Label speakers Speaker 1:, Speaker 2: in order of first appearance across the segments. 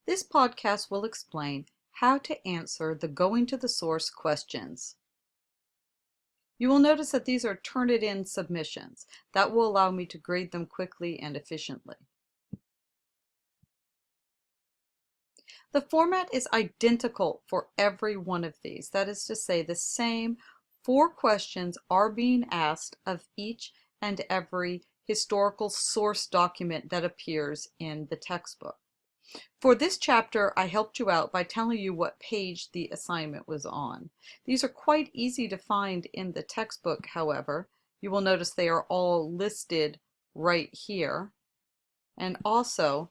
Speaker 1: This podcast will explain how to answer the going to the source questions. You will notice that these are Turnitin submissions. That will allow me to grade them quickly and efficiently. The format is identical for every one of these. That is to say, the same 4 questions are being asked of each and every historical source document that appears in the textbook. For this chapter, I helped you out by telling you what page the assignment was on. These are quite easy to find in the textbook, however. You will notice they are all listed right here. And also,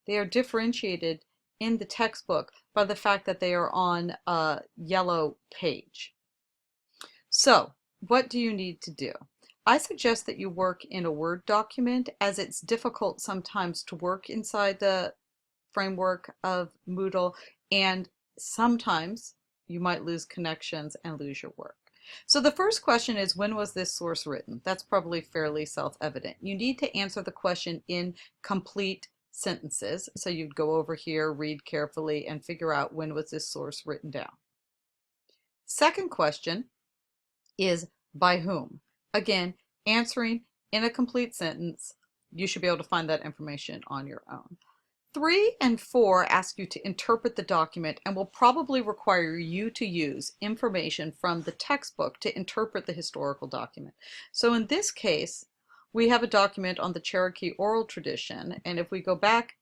Speaker 1: they are differentiated in the textbook by the fact that they are on a yellow page. So, what do you need to do? I suggest that you work in a Word document, as it's difficult sometimes to work inside the framework of Moodle, and sometimes you might lose connections and lose your work. So the first question is, when was this source written? That's probably fairly self-evident. You need to answer the question in complete sentences. So you'd go over here, read carefully, and figure out when was this source written down. Second question is, by whom? Again, answering in a complete sentence. You should be able to find that information on your own. 3 and 4 ask you to interpret the document and will probably require you to use information from the textbook to interpret the historical document. So in this case, we have a document on the Cherokee oral tradition, and if we go back,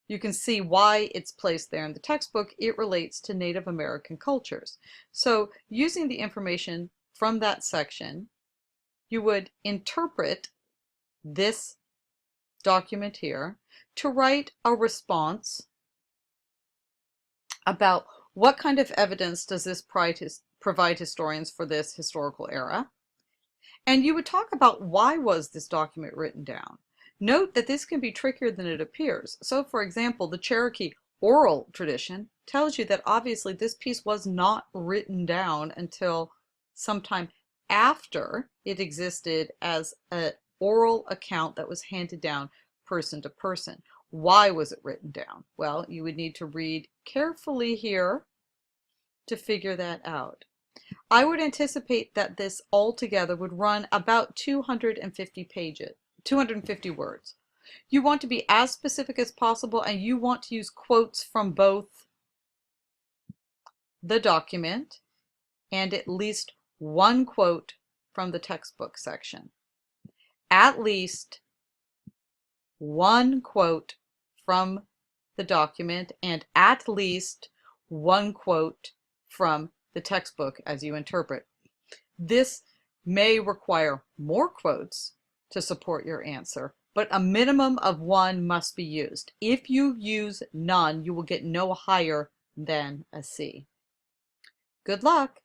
Speaker 1: you can see why it's placed there in the textbook. It relates to Native American cultures. So using the information from that section, you would interpret this document here to write a response about what kind of evidence does this provide historians for this historical era. And you would talk about why was this document written down. Note that this can be trickier than it appears. So for example, the Cherokee oral tradition tells you that obviously this piece was not written down until sometime after it existed as an oral account that was handed down person to person. Why was it written down? Well, you would need to read carefully here to figure that out. I would anticipate that this altogether would run about 250 pages, 250 words. You want to be as specific as possible, and you want to use quotes from both the document and at least one quote from the textbook section. At least one quote from the document and at least one quote from the textbook as you interpret. This may require more quotes to support your answer, but a minimum of 1 must be used. If you use none, you will get no higher than a C. Good luck!